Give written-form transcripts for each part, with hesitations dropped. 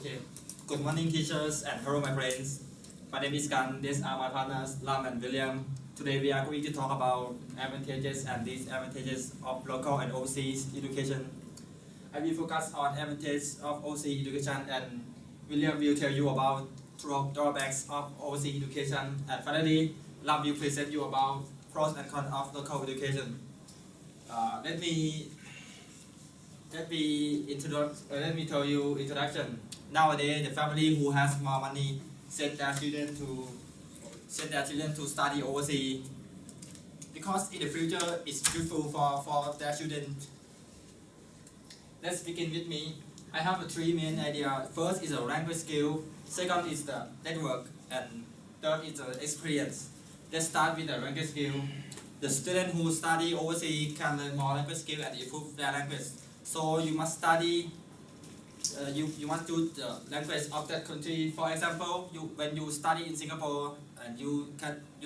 Okay. Good morning, teachers, and hello, my friends. My name is Gan. These are my partners, Lam and William. Today we are going to talk about advantages and disadvantages of local and overseas education. I will focus on advantages of overseas education, and William will tell you about drawbacks of overseas education. And finally, Lam will present you about pros and cons of local education. Let me tell you introduction. Nowadays, the family who has more money send their children to study overseas because in the future it's useful for their children. Let's begin with me. I have three main ideas. First is a language skill. Second is the network, and third is the experience. Let's start with the language skill. The student who study overseas can learn more language skill and improve their language. So you must study. You must do the language of that country. For example, when you study in Singapore and you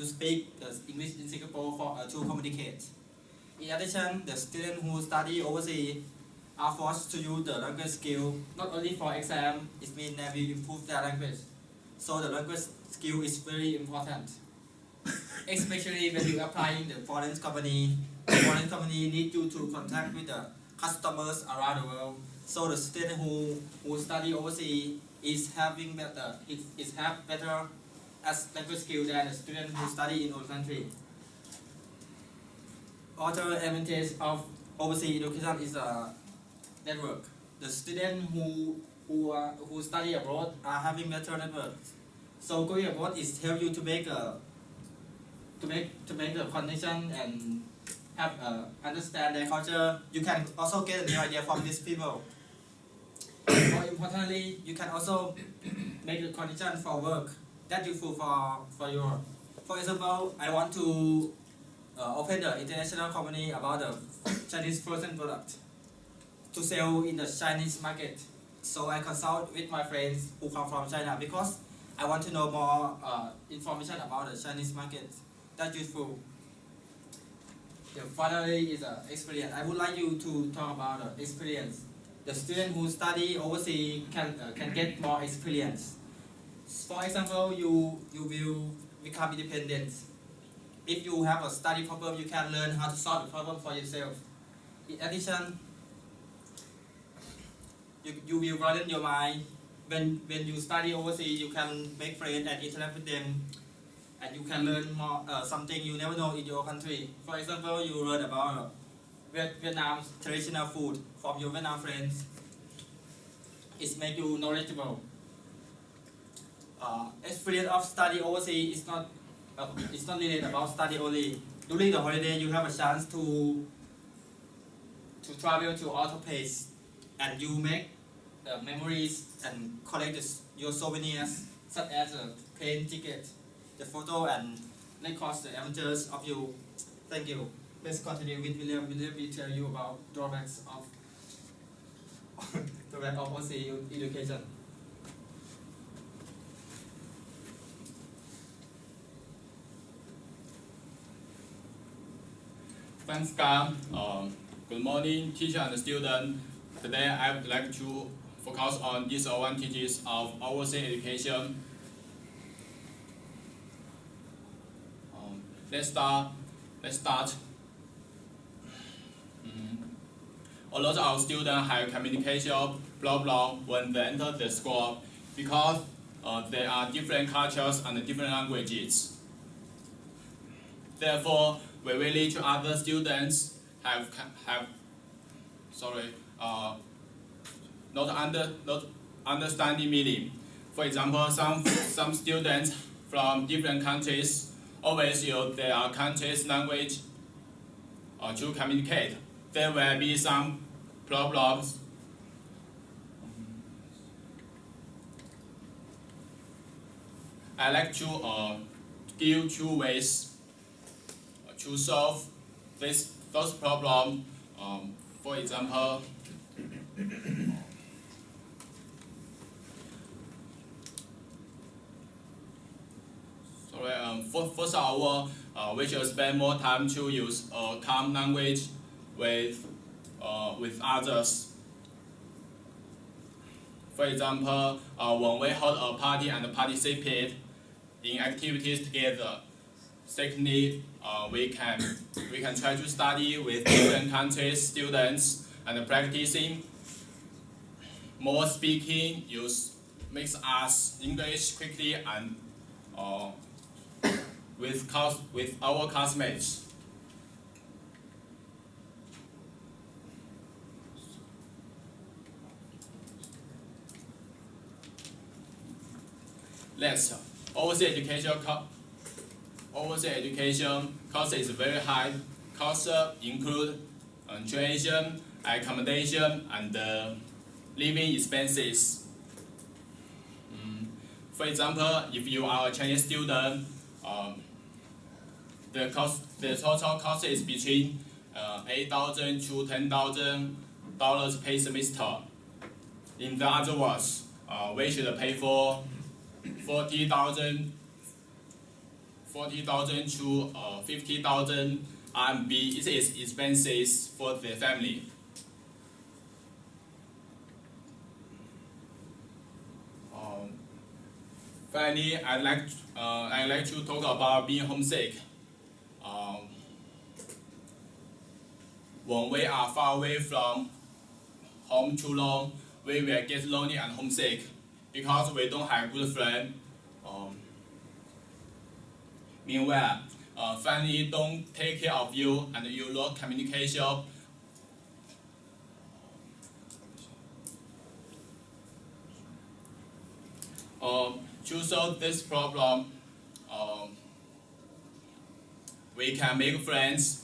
speak English in Singapore to communicate. In addition, the students who study overseas are forced to use the language skill not only for exam. It means they will improve their language. So the language skill is very important, especially when you apply in the foreign company. The foreign company need you to contact with the customers around the world. So the student who study overseas is have better as language skill than the student who study in our country. Other advantage of overseas education is a network. The student who study abroad are having better network. So going abroad is help you to make a connection and have understand their culture. You can also get a new idea from these people. More importantly, you can also make a connection for work that useful for your. For example, I want to open the international company about the Chinese frozen product to sell in the Chinese market. So I consult with my friends who come from China because I want to know more information about the Chinese market. That's useful. Finally is experience. I would like you to talk about the experience. The student who study overseas can get more experience. For example, you will become independent. If you have a study problem, you can learn how to solve the problem for yourself. In addition, you will broaden your mind. When you study overseas, you can make friends and interact with them, and you can learn more something you never know in your country. For example, you learn about Vietnam's traditional food from your Vietnam friends. It makes you knowledgeable. Experience of study overseas is not it's not needed about study only. During the holiday, you have a chance to travel to other places, and you make memories and collect your souvenirs such as a plane ticket, the photo, and record the adventures of you. Thank you. Let's continue with William. William will tell you about drawbacks of overseas education. Thanks, Gan. Good morning, teacher and student. Today, I would like to focus on disadvantages of overseas education. Let's start. A lot of students have communication problem when they enter the school because there are different cultures and different languages. Therefore, we will lead to other students not understanding meaning. For example, some students from different countries always use their country's language to communicate. There will be some problems. I like to give two ways to solve those problems. For example, first hour, we should spend more time to use common language with others. For example, when we hold a party and participate in activities together. Secondly, we can try to study with different countries' students and practicing more speaking makes us English quickly and with our classmates. Next, overseas education cost is very high. Costs include tuition, accommodation, and living expenses. For example, if you are a Chinese student, the total cost is between $8,000 to $10,000 per semester. In the other words, we should pay for 40,000 to 50,000 RMB is expenses for the family. Finally, I'd like to talk about being homesick. When we are far away from home too long, we will get lonely and homesick because we don't have good friends. Meanwhile, family don't take care of you and you lose communication. To solve this problem, we can make friends.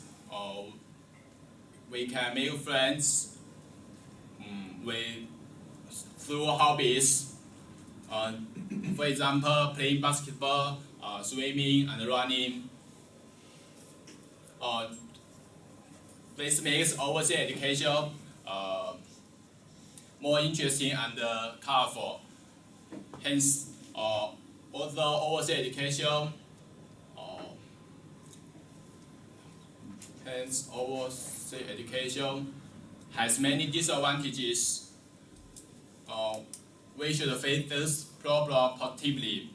Through hobbies. For example, playing basketball, swimming, and running. This makes overseas education more interesting and colorful. Hence, although overseas education has many disadvantages. We should face this problem positively.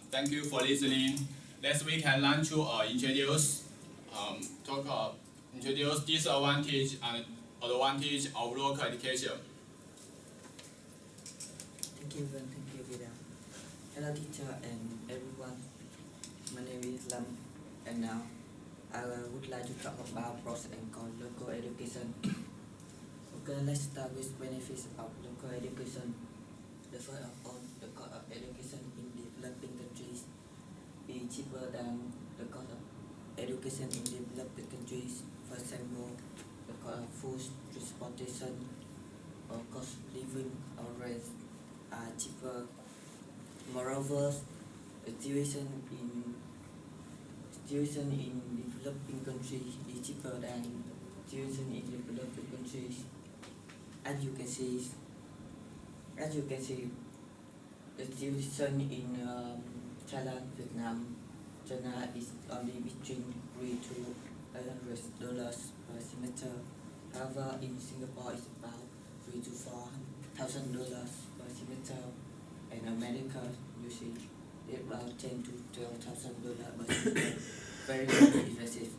Thank you for listening. Next, we can learn to introduce disadvantage and advantage of local education. Thank you, Vida. Hello, teacher and everyone. My name is Lam, and now I would like to talk about pros and cons of local education. Okay, let's start with benefits of local education. The first of all, the cost of education in developing countries is cheaper than the cost of education in developed countries. For example, the cost of food, transportation, or cost of living or rent are cheaper. Moreover, the tuition in developing countries is cheaper than tuition in developed countries. As you can see, the tuition in Thailand, Vietnam, China is only between $300 to $800 per semester. However, in Singapore, it's about $3,000 to $4,000 per semester. In America, you see, it's about $10,000 to $12,000 per semester. Very expensive.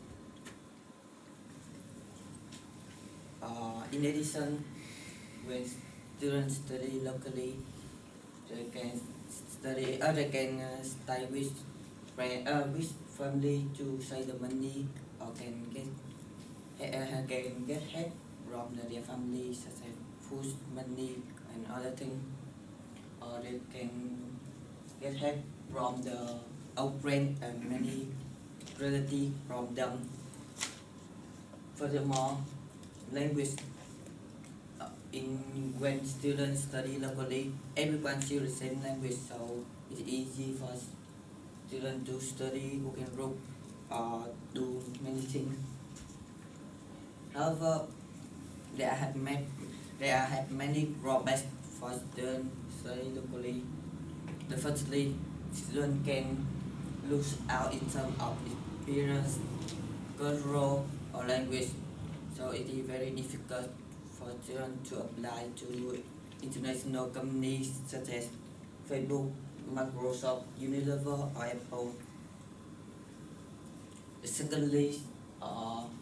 In addition, when students study locally, they can stay with family to save the money, or can get help from their family, such as food, money, and other things, or they can get help from the old friend and many relatives from them. Furthermore, language. When students study locally, everyone speaks the same language, so it's easy for students to study, who can read, or do many things. However, there have many drawbacks for students study locally. The firstly, students can lose out in terms of experience, cultural, or language, so it is very difficult for students to apply to international companies such as Facebook, Microsoft, Unilever, or Apple. Secondly,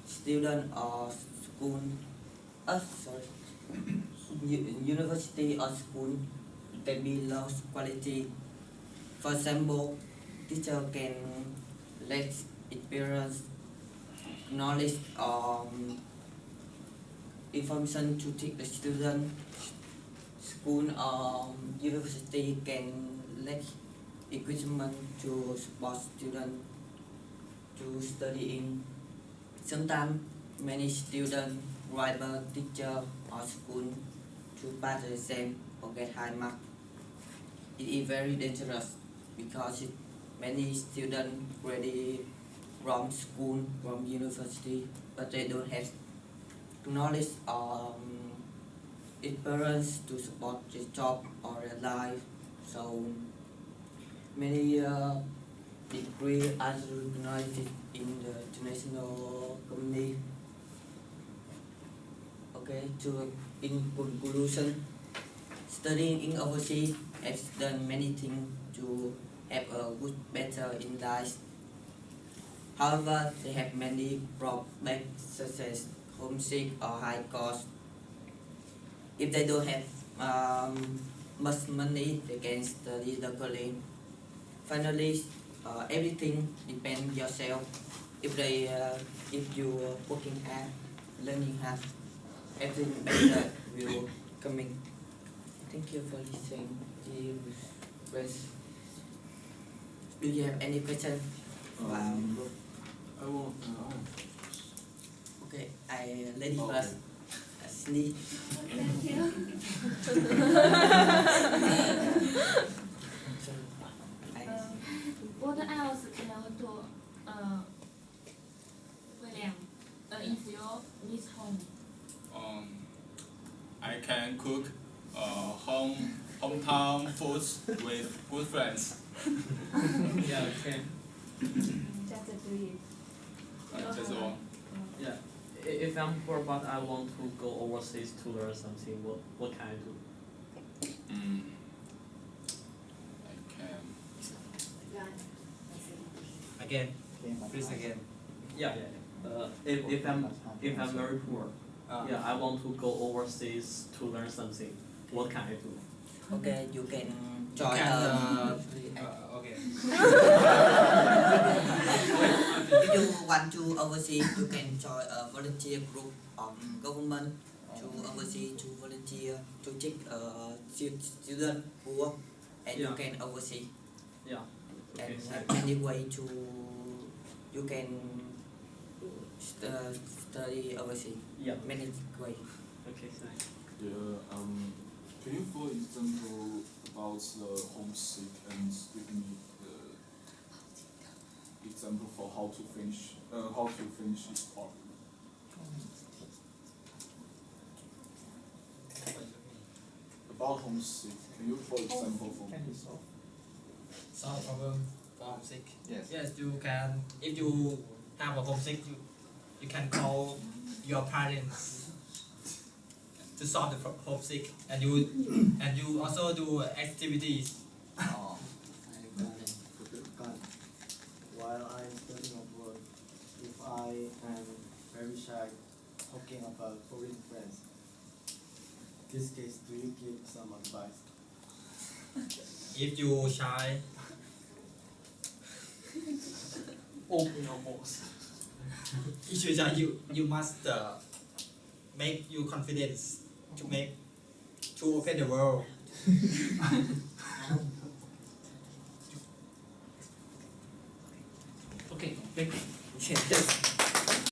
student or school, university or school can be low quality. For example, teacher can lack experience, knowledge, or information to teach the student. School or university can lack equipment to support students to study in. Sometimes many students rival teacher or school to pass the exam or get high mark. It is very dangerous because many students graduate from school, from university, but they don't have knowledge or experience to support their job or their life. So many degree are recognized in the international community. Okay, in conclusion, studying in overseas has done many things to have a good, better in life. However, they have many drawbacks such as homesick or high cost. If they don't have much money, they can study locally. Finally, everything depends yourself. If you working hard, learning hard, everything better will coming. Thank you for listening. Do you have any question? I won't. Okay, lady first. Sneak. Thank you. What else can I do, William, in your Miss home? I can cook hometown foods with good friends. Yeah, okay. Just do it. That's all. Yeah. If I'm poor but I want to go overseas to learn something, what can I do? I can. Again, please again. Yeah. If I'm very poor, yeah, I want to go overseas to learn something. What can I do? Okay, you can join. Okay. If you want to overseas, you can join a volunteer group of government to overseas to volunteer to take student poor, and you can oversee. Yeah. Okay. And have many way to you can study overseas. Yeah. Many way. Okay. Thanks. Yeah, can you, for example, about the homesick and give me the example for how to finish this part? About homesick, can you, for example, for me? Solve problem for homesick. Yes. Yes, you can. If you have a homesick, you can call your parents to solve the homesick, and you also do activities. Oh, I got it. While I'm studying abroad, if I am very shy talking about foreign friends, in this case, do you give some advice? If you shy, Open your mouth. if you shy, you must make you confidence to open the world. Okay. Thank you. Yes.